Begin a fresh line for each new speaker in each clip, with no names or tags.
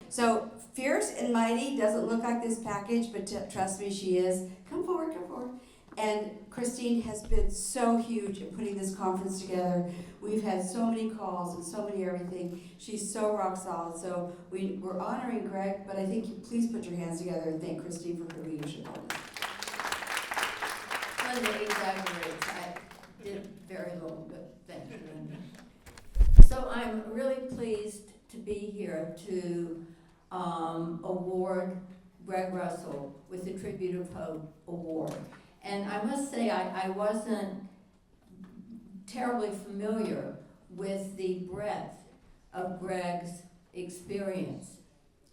So fierce and mighty doesn't look like this package, but trust me, she is. Come forward, come forward. And Christine has been so huge in putting this conference together. We've had so many calls and so many everything. She's so rock solid. So we're honoring Greg, but I think you please put your hands together and thank Christine for her leadership on this.
Linda exaggerates. I did very little, but thank you, Linda. So I'm really pleased to be here to award Greg Russell with the Tribute of Hope Award. And I must say, I wasn't terribly familiar with the breadth of Greg's experience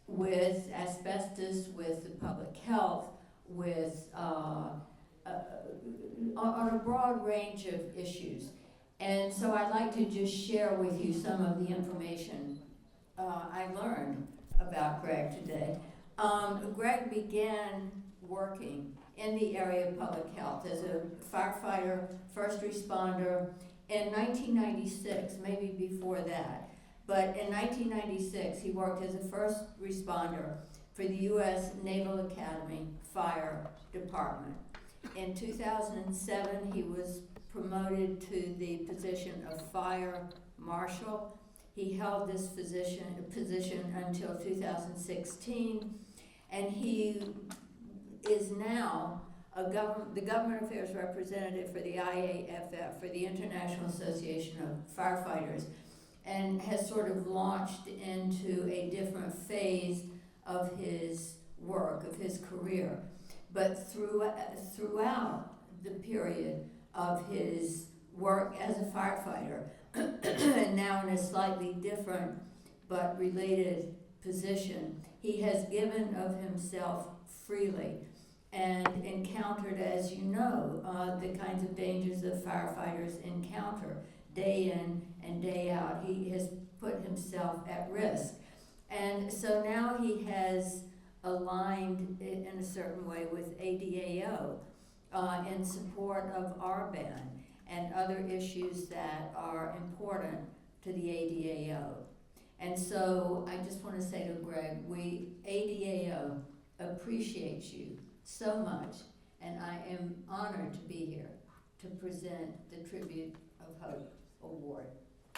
with asbestos, with the public health, with on a broad range of issues. And so I'd like to just share with you some of the information I learned about Greg today. Greg began working in the area of public health as a firefighter, first responder in 1996, maybe before that. But in 1996, he worked as a first responder for the U.S. Naval Academy Fire Department. In 2007, he was promoted to the position of Fire Marshal. He held this position until 2016, and he is now the government affairs representative for the IAFF, for the International Association of Firefighters, and has sort of launched into a different phase of his work, of his career. But throughout the period of his work as a firefighter, and now in a slightly different but related position, he has given of himself freely and encountered, as you know, the kinds of dangers that firefighters encounter day in and day out. He has put himself at risk. And so now he has aligned in a certain way with ADAO in support of our ban and other issues that are important to the ADAO. And so I just want to say to Greg, ADAO appreciates you so much, and I am honored to be here to present the Tribute of Hope Award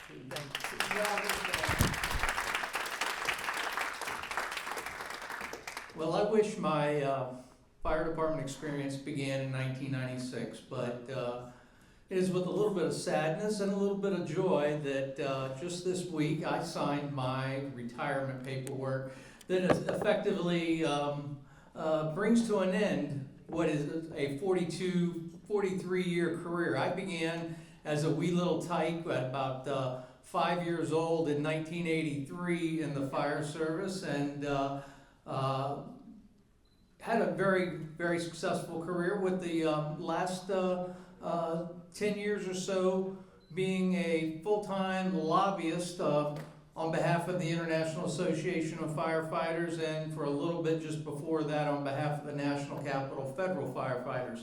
to you.
Well, I wish my fire department experience began in 1996, but it is with a little bit of sadness and a little bit of joy that just this week I signed my retirement paperwork that is effectively brings to an end what is a 43-year career. I began as a wee little tyke at about 5 years old in 1983 in the fire service, and had a very, very successful career with the last 10 years or so being a full-time lobbyist on behalf of the International Association of Firefighters, and for a little bit just before that on behalf of the National Capital Federal Firefighters.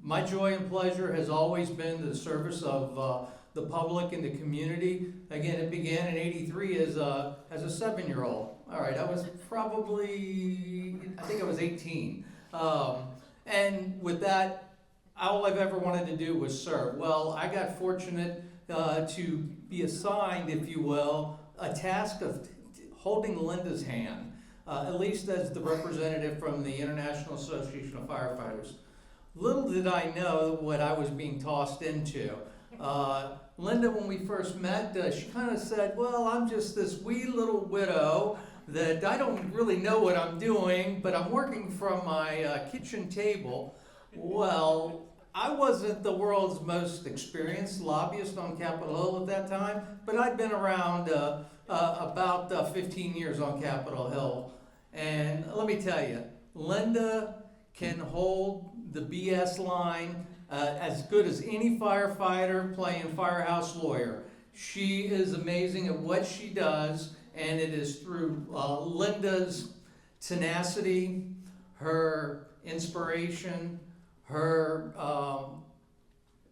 My joy and pleasure has always been the service of the public and the community. Again, it began in '83 as a 7-year-old. All right, I was probably, I think I was 18. And with that, all I've ever wanted to do was serve. Well, I got fortunate to be assigned, if you will, a task of holding Linda's hand, at least as the representative from the International Association of Firefighters. Little did I know what I was being tossed into. Linda, when we first met, she kind of said, well, I'm just this wee little widow that I don't really know what I'm doing, but I'm working from my kitchen table. Well, I wasn't the world's most experienced lobbyist on Capitol Hill at that time, but I'd been around about 15 years on Capitol Hill. And let me tell you, Linda can hold the BS line as good as any firefighter playing firehouse lawyer. She is amazing at what she does, and it is through Linda's tenacity, her inspiration, her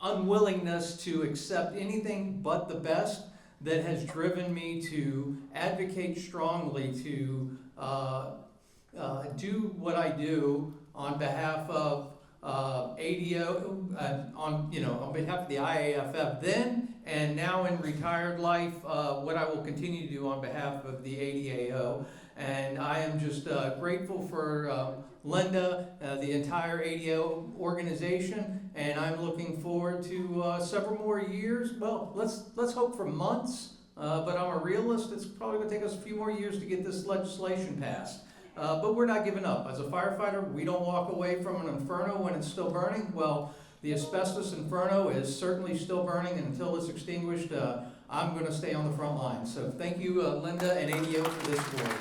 unwillingness to accept anything but the best, that has driven me to advocate strongly to do what I do on behalf of ADO, on behalf of the IAFF then and now in retired life, what I will continue to do on behalf of the ADAO. And I am just grateful for Linda, the entire ADAO organization, and I'm looking forward to several more years. Well, let's hope for months, but I'm a realist. It's probably going to take us a few more years to get this legislation passed. But we're not giving up. As a firefighter, we don't walk away from an inferno when it's still burning. Well, the asbestos inferno is certainly still burning, and until it's extinguished, I'm going to stay on the front line. So thank you, Linda and ADO, for this board.